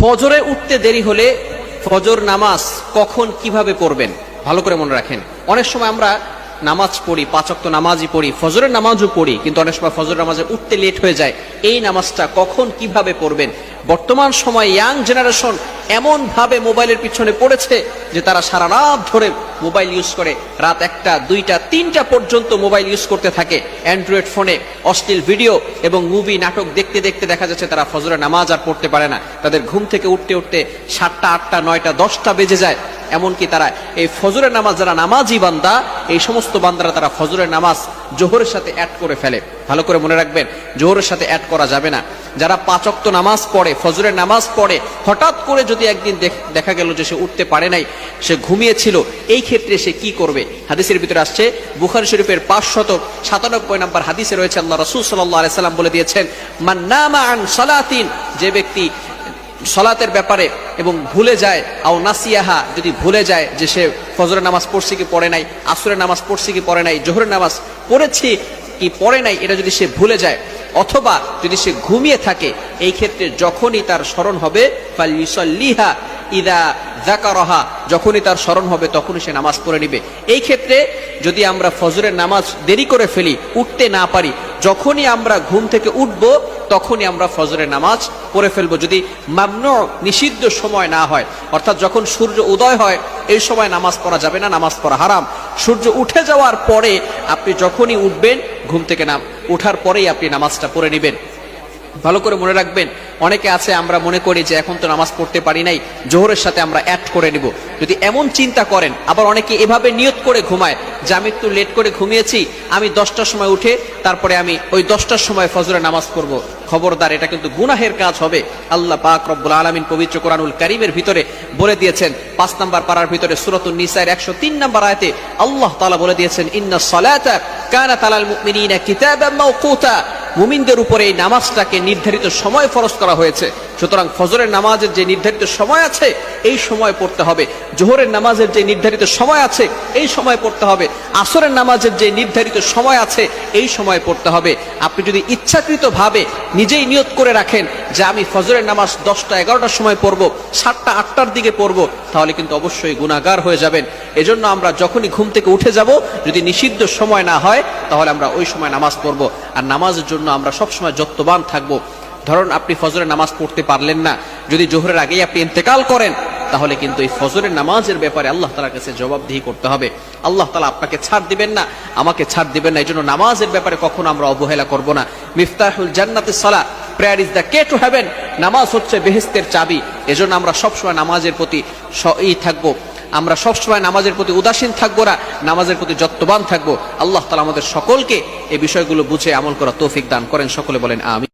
ফজরে উঠতে দেরি হলে ফজর নামাজ কখন কিভাবে পড়বেন ভালো করে মনে রাখেন। অনেক সময় আমরা নামাজ পড়ি, 5 ওয়াক্ত নামাজই পড়ি, ফজরের নামাজও পড়ি, কিন্তু অনেক সময় ফজর নামাজে উঠতে লেট হয়ে যায়। এই নামাজটা কখন কিভাবে পড়বেন? বর্তমান সময় ইয়াং জেনারেশন এমন ভাবে মোবাইলের পিছনে পড়েছে যে তারা সারা রাত ধরে মোবাইল ইউজ করে, রাত 1টা 2টা 3টা পর্যন্ত মোবাইল ইউজ করতে থাকে অ্যান্ড্রয়েড ফোনে। অশ্লীল ভিডিও এবং মুভি নাটক দেখতে দেখতে দেখা যাচ্ছে তারা ফজরের নামাজ আর পড়তে পারে না। তাদের ঘুম থেকে উঠতে উঠতে 7টা 8টা 9টা 10টা বেজে যায়। এমনকি তারা এই ফজরের নামাজ, যারা নামাজি বান্দা, এই সমস্ত বান্দারা তারা ফজরের নামাজ জোহরের সাথে অ্যাড করে ফেলে। ভালো করে মনে রাখবেন, জোহরের সাথে অ্যাড করা যাবে না। যারা 5 ওয়াক্ত নামাজ পড়ে, ফজরের নামাজ পড়ে, হঠাৎ করে যদি একদিন দেখা গেল যে সে উঠতে পারে নাই, সে ঘুমিয়েছিল, এই ক্ষেত্রে সে কি করবে? হাদিসের ভিতরে আসছে, বুখারী শরীফের 597 নম্বর হাদিসে রয়েছে, আল্লাহ রাসূল সাল্লাল্লাহু আলাইহি সাল্লাম বলে দিয়েছেন, মান নামা আন সালাতিন, যে ব্যক্তি সালাতের ব্যাপারে এবং ভুলে যায়, আও নাসিয়াহা, যদি ভুলে যায় যে সে ফজরের নামাজ পড়ছে কি পড়ে নাই, আসরের নামাজ পড়ছে কি পড়ে নাই, জোহরের নামাজ পড়েছে কি পড়ে নাই, এটা যদি সে ভুলে যায়, অথবা যদি সে ঘুমিয়ে থাকে, এই ক্ষেত্রে যখনই তার স্মরণ হবে, ফালইউসাল্লিহা ইদা যাকারাহা, যখনই তার স্মরণ হবে তখনই সে নামাজ পড়ে নিবে। এই ক্ষেত্রে যদি আমরা ফজরের নামাজ দেরি করে ফেলি, উঠতে না পারি, যখনই আমরা ঘুম থেকে উঠবো তখনই আমরা ফজরের নামাজ পড়ে ফেলবো, যদি মামনু, নিষিদ্ধ সময় না হয়। অর্থাৎ যখন সূর্য উদয় হয় এই সময় নামাজ পড়া যাবে না, নামাজ পড়া হারাম। সূর্য উঠে যাওয়ার পরে আপনি যখনই উঠবেন, ঘুম থেকে ওঠার পরেই আপনি নামাজটা পড়ে নেবেন। ভালো করে মনে রাখবেন, অনেকে আছে আমরা মনে করি যে এখন তো নামাজ পড়তে পারি নাই, জোহরের সাথে আমরা অ্যাড করে নিব। যদি এমন চিন্তা করেন, আবার অনেকে এভাবে নিয়ত করে ঘুমায় যে আমি একটু লেট করে ঘুমিয়েছি, আমি 10টার সময় উঠে তারপরে আমি ওই 10টার সময় ফজরের নামাজ পড়ব। খবরদার, এটা কিন্তু গুনাহের কাজ হবে। আল্লাহ পাক রব্বুল আলামিন পবিত্র কোরআনুল কারীমের ভিতরে বলে দিয়েছেন, 5 নম্বর পারার ভিতরে সূরাতুন নিসার 103 নম্বর আয়াতে আল্লাহ তাআলা বলে দিয়েছেন, ইন্নাস সালাতা কানাত আলাল মুমিনিনা কিতাবাম মাওকুতা, মুমিনদের উপরে এই নামাজটাকে নির্ধারিত সময় ফরজ করা হয়েছে। সুতরাং ফজরের নামাজের যে নির্ধারিত সময় আছে এই সময় পড়তে হবে, জোহরের নামাজের যে নির্ধারিত সময় আছে এই সময় পড়তে হবে, আসরের নামাজের যে নির্ধারিত সময় আছে এই সময় পড়তে হবে। আপনি যদি ইচ্ছাকৃতভাবে নিজেই নিয়ত করে রাখেন যে আমি ফজরের নামাজ 10টা 11টার সময় পড়বো, 7টা 8টার দিকে পড়বো, তাহলে কিন্তু অবশ্যই গুনাহগার হয়ে যাবেন। এজন্য আমরা যখনই ঘুম থেকে উঠে যাব, যদি নিষিদ্ধ সময় না হয় তাহলে আমরা ওই সময় নামাজ পড়বো। আর নামাজের জন্য আমরা সবসময় যত্নবান থাকবো। ধরুন আপনি ফজরের নামাজ পড়তে পারলেন না, যদি জোহরের আগেই আপনি ইন্তেকাল করেন, তাহলে কিন্তু এই ফজরের নামাজের ব্যাপারে আল্লাহ তাআলার কাছে জবাবদিহি করতে হবে। আল্লাহ তাআলা আপনাকে ছাড় দিবেন না, আমাকে ছাড় দিবেন না। এই জন্য নামাজের ব্যাপারে কখনো আমরা অবহেলা করব না। মিফতাহুল জান্নাতিস সালাহ, prayer is the key to heaven, নামাজ হচ্ছে বেহেশতের চাবি। এজন্য আমরা সবসময় নামাজের প্রতি থাকবো, আমরা সবসময় নামাজের প্রতি উদাসীন থাকবো না, নামাজের প্রতি যত্নবান থাকবো। আল্লাহ তাআলা আমাদের সকলকে এই বিষয়গুলো বুঝে আমল করা তৌফিক দান করেন। সকলে বলেন আমিন।